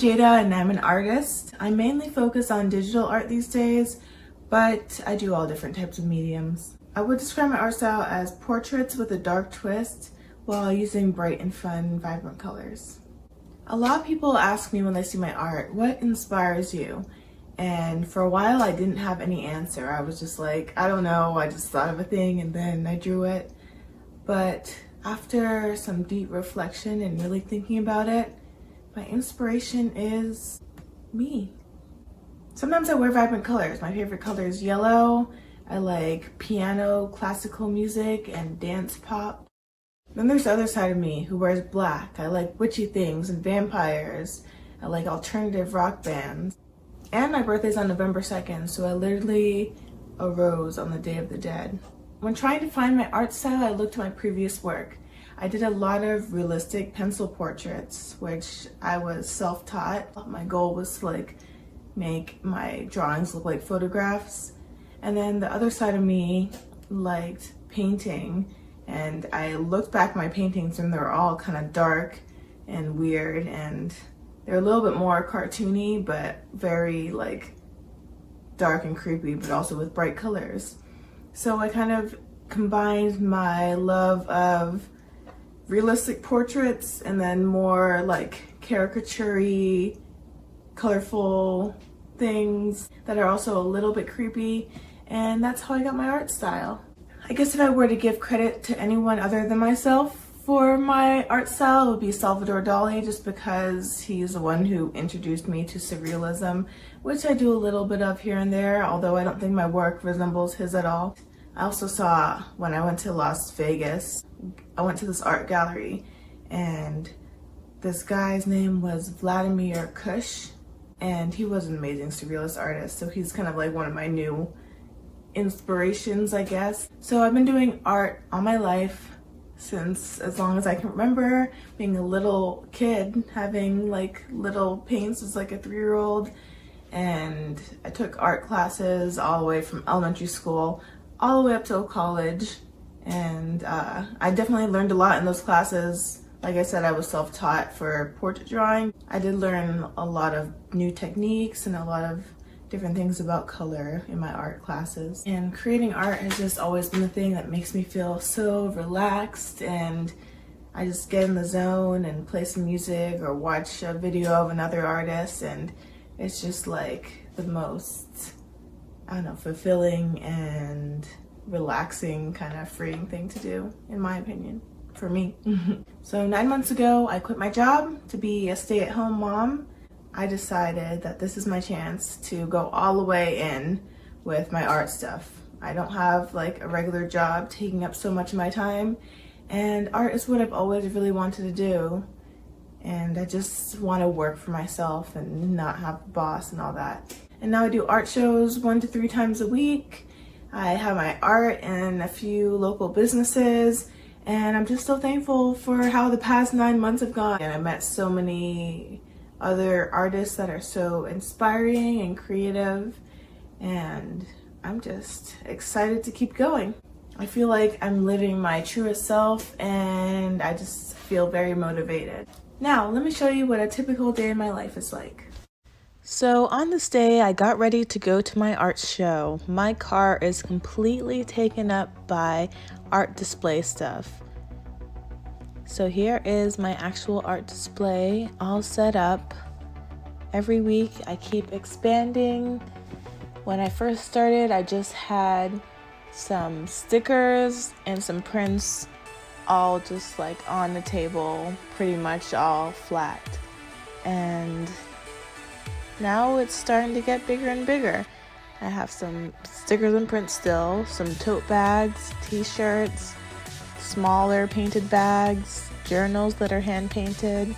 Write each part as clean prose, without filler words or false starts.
Jaida and I'm an artist. I mainly focus on digital art these days, but I do all different types of mediums. I would describe my art style as portraits with a dark twist while using bright and fun, vibrant colors. A lot of people ask me when they see my art, what inspires you? And for a while I didn't have any answer. I was just like, I don't know, I just thought of a thing and then I drew it. But after some deep reflection and really thinking about it, my inspiration is me. Sometimes I wear vibrant colors. My favorite color is yellow. I like piano, classical music, and dance pop. Then there's the other side of me who wears black. I like witchy things and vampires. I like alternative rock bands. And my birthday's on November 2nd, so I literally arose on the Day of the Dead. When trying to find my art style, I looked to my previous work. I did a lot of realistic pencil portraits, which I was self-taught. My goal was to make my drawings look like photographs. And then the other side of me liked painting, and I looked back at my paintings and they're all kind of dark and weird, and they're a little bit more cartoony, but very dark and creepy, but also with bright colors. So I kind of combined my love of realistic portraits and then more caricature-y, colorful things that are also a little bit creepy, and that's how I got my art style. I guess if I were to give credit to anyone other than myself for my art style, it would be Salvador Dali, just because he's the one who introduced me to surrealism, which I do a little bit of here and there, although I don't think my work resembles his at all. I also saw, when I went to Las Vegas, I went to this art gallery, and this guy's name was Vladimir Kush, and he was an amazing surrealist artist, so he's kind of one of my new inspirations, I guess. So I've been doing art all my life, since as long as I can remember, being a little kid, having little paints as a 3-year-old, and I took art classes all the way from elementary school all the way up till college, and I definitely learned a lot in those classes. Like I said, I was self-taught for portrait drawing. I did learn a lot of new techniques and a lot of different things about color in my art classes. And creating art has just always been the thing that makes me feel so relaxed, and I just get in the zone and play some music or watch a video of another artist, and it's just the most, I don't know, fulfilling and relaxing, kind of freeing thing to do, in my opinion, for me. So 9 months ago, I quit my job to be a stay-at-home mom. I decided that this is my chance to go all the way in with my art stuff. I don't have a regular job taking up so much of my time, and art is what I've always really wanted to do, and I just want to work for myself and not have a boss and all that. And now I do art shows 1 to 3 times a week. I have my art in a few local businesses, and I'm just so thankful for how the past 9 months have gone. And I met so many other artists that are so inspiring and creative, and I'm just excited to keep going. I feel like I'm living my truest self, and I just feel very motivated. Now, let me show you what a typical day in my life is like. So on this day, I got ready to go to my art show. My car is completely taken up by art display stuff. So here is my actual art display all set up. Every week I keep expanding. When I first started, I just had some stickers and some prints all just on the table, pretty much all flat. And now it's starting to get bigger and bigger. I have some stickers and prints still, some tote bags, t-shirts, smaller painted bags, journals that are hand painted.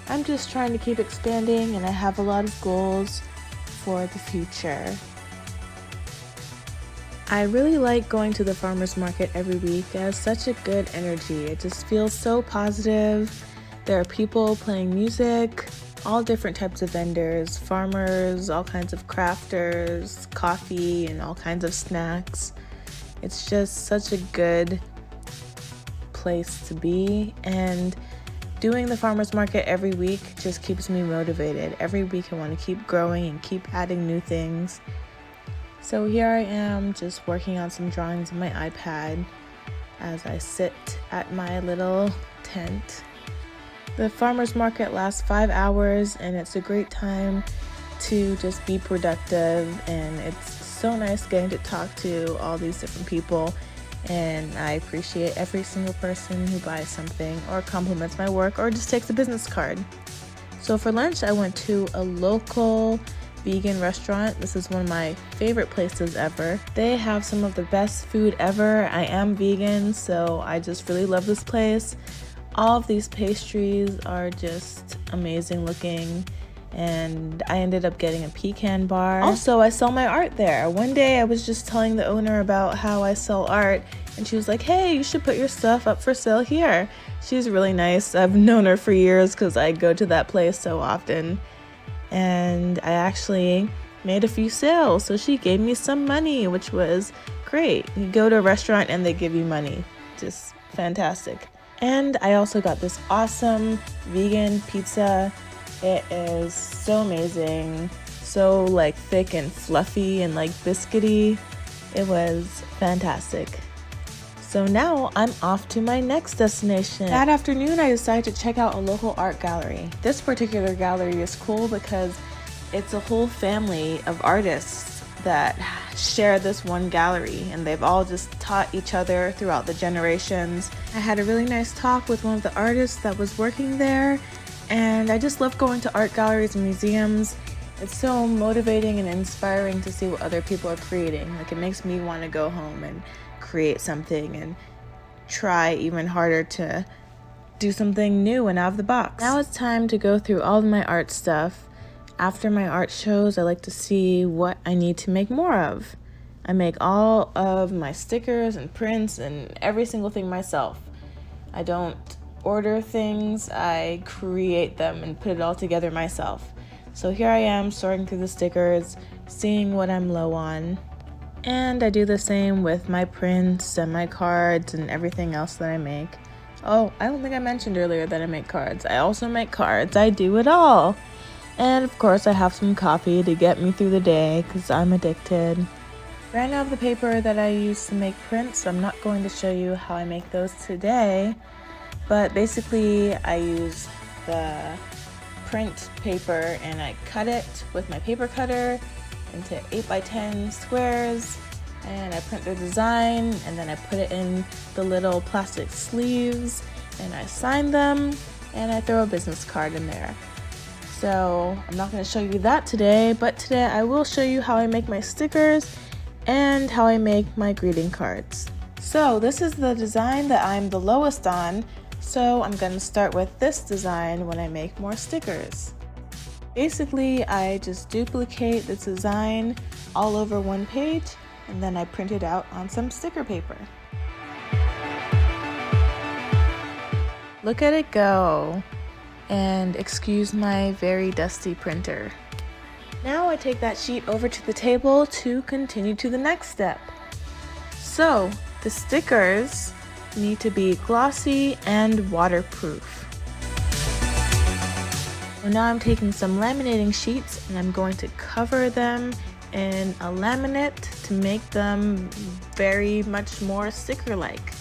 I'm just trying to keep expanding, and I have a lot of goals for the future. I really like going to the farmer's market every week. It has such a good energy. It just feels so positive. There are people playing music, all different types of vendors, farmers, all kinds of crafters, coffee, and all kinds of snacks. It's just such a good place to be, and Doing the farmer's market every week just keeps me motivated. Every week I want to keep growing and keep adding new things. So here I am just working on some drawings on my iPad as I sit at my little tent. The farmer's market lasts 5 hours and it's a great time to just be productive, and it's so nice getting to talk to all these different people, and I appreciate every single person who buys something or compliments my work or just takes a business card. So for lunch I went to a local vegan restaurant. This is one of my favorite places ever. They have some of the best food ever. I am vegan, so I just really love this place. All of these pastries are just amazing looking, and I ended up getting a pecan bar. Also, I sell my art there. One day I was just telling the owner about how I sell art, and she was like, hey, you should put your stuff up for sale here. She's really nice. I've known her for years because I go to that place so often, and I actually made a few sales, so she gave me some money, which was great. You go to a restaurant and they give you money. Just fantastic. And I also got this awesome vegan pizza. It is so amazing, so like thick and fluffy and like biscuity. It was fantastic. So now I'm off to my next destination. That afternoon I decided to check out a local art gallery. This particular gallery is cool because it's a whole family of artists that share this one gallery, and they've all just taught each other throughout the generations. I had a really nice talk with one of the artists that was working there, and I just love going to art galleries and museums. It's so motivating and inspiring to see what other people are creating. Like, it makes me want to go home and create something and try even harder to do something new and out of the box. Now it's time to go through all of my art stuff. After my art shows, I like to see what I need to make more of. I make all of my stickers and prints and every single thing myself. I don't order things, I create them and put it all together myself. So here I am sorting through the stickers, seeing what I'm low on. And I do the same with my prints and my cards and everything else that I make. Oh, I don't think I mentioned earlier that I make cards. I also make cards. I do it all. And of course I have some coffee to get me through the day because I'm addicted. Ran out of the paper that I use to make prints, so I'm not going to show you how I make those today. But basically I use the print paper and I cut it with my paper cutter into 8x10 squares, and I print the design, and then I put it in the little plastic sleeves and I sign them, and I throw a business card in there. So I'm not going to show you that today, but today I will show you how I make my stickers and how I make my greeting cards. So this is the design that I'm the lowest on, so I'm going to start with this design when I make more stickers. Basically, I just duplicate the design all over one page, and then I print it out on some sticker paper. Look at it go! And excuse my very dusty printer. Now I take that sheet over to the table to continue to the next step. So, the stickers need to be glossy and waterproof. So now I'm taking some laminating sheets and I'm going to cover them in a laminate to make them very much more sticker-like.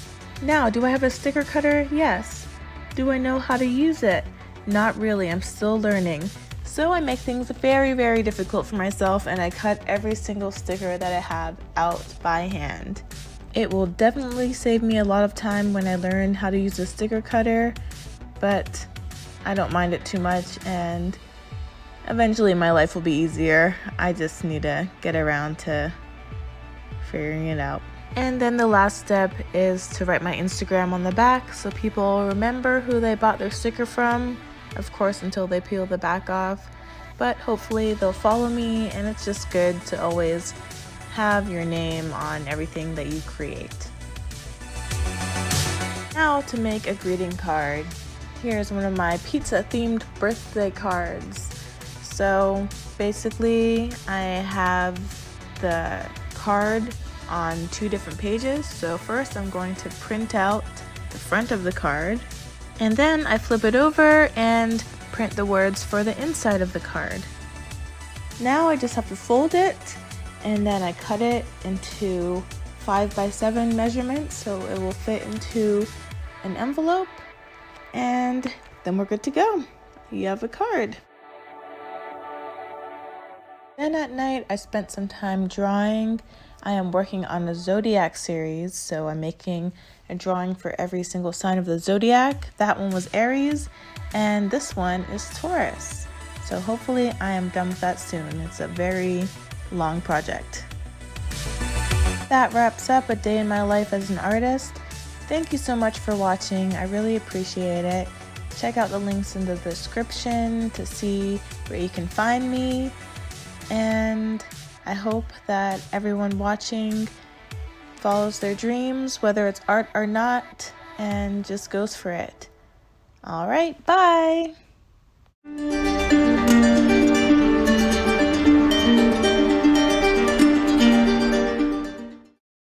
Now, do I have a sticker cutter? Yes. Do I know how to use it? Not really, I'm still learning. So I make things very, very difficult for myself, and I cut every single sticker that I have out by hand. It will definitely save me a lot of time when I learn how to use a sticker cutter, but I don't mind it too much, and eventually my life will be easier. I just need to get around to figuring it out. And then the last step is to write my Instagram on the back so people remember who they bought their sticker from, of course until they peel the back off, but hopefully they'll follow me, and it's just good to always have your name on everything that you create. Now to make a greeting card. Here's one of my pizza themed birthday cards. So basically I have the card on 2 different pages. So first I'm going to print out the front of the card, And then I flip it over and print the words for the inside of the card. Now I just have to fold it, and then I cut it into 5x7 measurements so it will fit into an envelope, and then we're good to go. You have a card. Then at night I spent some time drawing. I am working on a zodiac series, so I'm making a drawing for every single sign of the zodiac. That one was Aries, and this one is Taurus. So hopefully I am done with that soon. It's a very long project. That wraps up a day in my life as an artist. Thank you so much for watching. I really appreciate it. Check out the links in the description to see where you can find me. And I hope that everyone watching follows their dreams, whether it's art or not, and just goes for it. All right, bye.